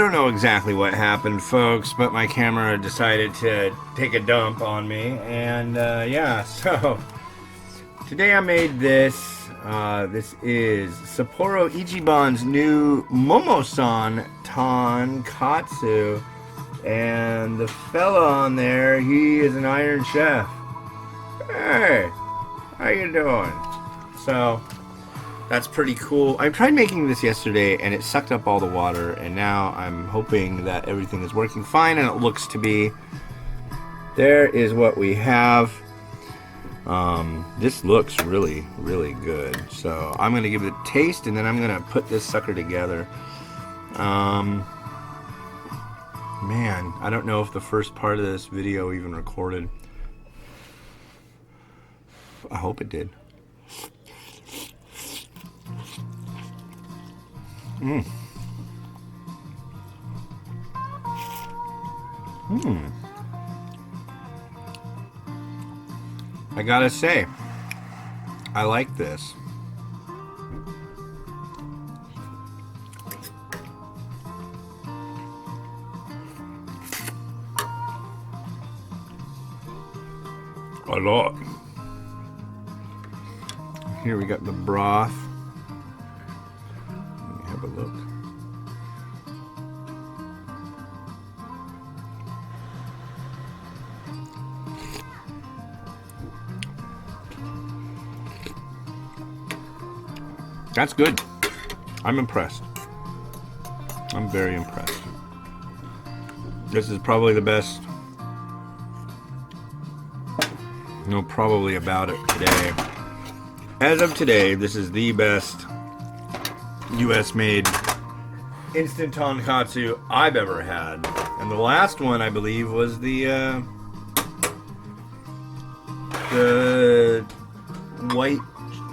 don't know exactly what happened, folks, but my camera decided to take a dump on me, and yeah, so today I made this. This is Sapporo Ichiban's new Momosan Tonkotsu, and the fella on there, he is an Iron Chef. Hey, how you doing? So that's pretty cool. I tried making this yesterday and it sucked up all the water, and now I'm hoping that everything is working fine, and it looks to be. There is what we have. This looks really, really good. So I'm going to give it a taste, and then I'm going to put this sucker together. Man, I don't know if the first part of this video even recorded. I hope it did. I gotta say, I like this. A lot. Here we got the broth. Let me have a look. That's good. I'm impressed. I'm very impressed. This is probably the best. No, probably about it today. As of today, this is the best US made instant tonkatsu I've ever had. And the last one, I believe, was the white,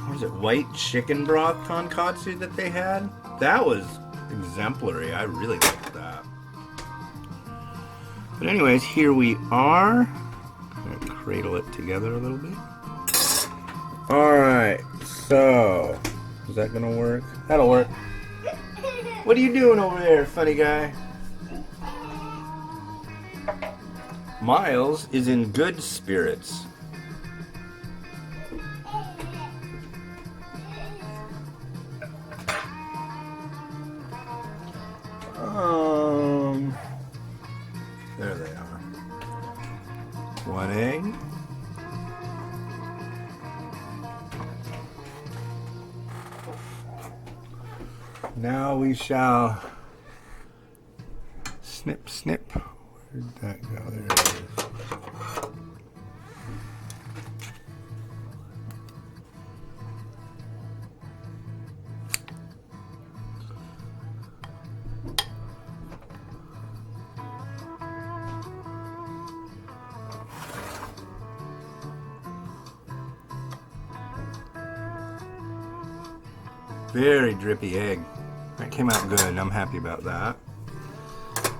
what is it, white chicken broth tonkatsu that they had. That was exemplary. I really liked that. But anyways, here we are. I'm gonna cradle it together a little bit. Alright, so is that gonna work? That'll work. What are you doing over there, funny guy? Miles is in good spirits. There they are. One egg. Now we shall snip, snip. Where did that go? There it is. Very drippy egg. That came out good. I'm happy about that.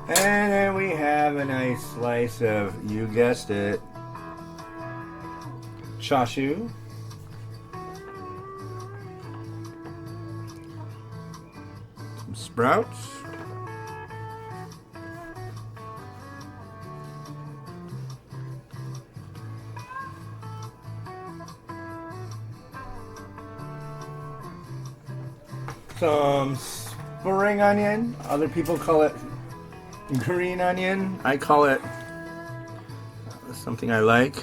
And then we have a nice slice of, you guessed it, chashu. Some sprouts. Some spring onion. Other people call it green onion. I call it something I like.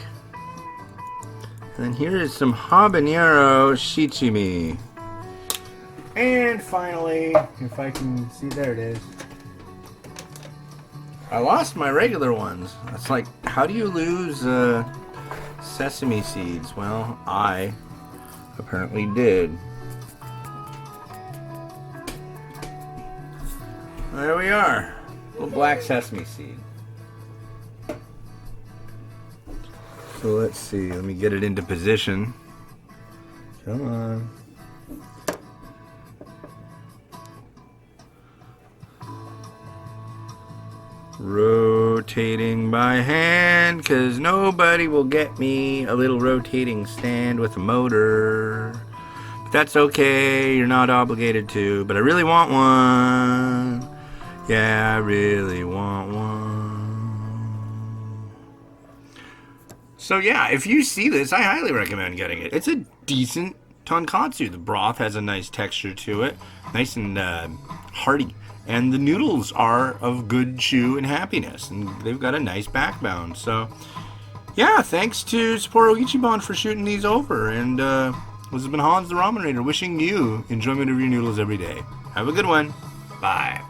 And then here is some habanero shichimi. And finally, if I can see, there it is. I lost my regular ones. It's like, how do you lose sesame seeds? Well, I apparently did. There we are. Little black sesame seed. So let's see. Let me get it into position. Come on. Rotating by hand, because nobody will get me a little rotating stand with a motor. But that's okay. You're not obligated to. But I really want one. Yeah, I really want one. So yeah, if you see this, I highly recommend getting it. It's a decent tonkotsu. The broth has a nice texture to it, nice and hearty. And the noodles are of good chew and happiness, and they've got a nice backbone. So yeah, thanks to Sapporo Ichiban for shooting these over. And this has been Hans the Ramen Raider wishing you enjoyment of your noodles every day. Have a good one. Bye.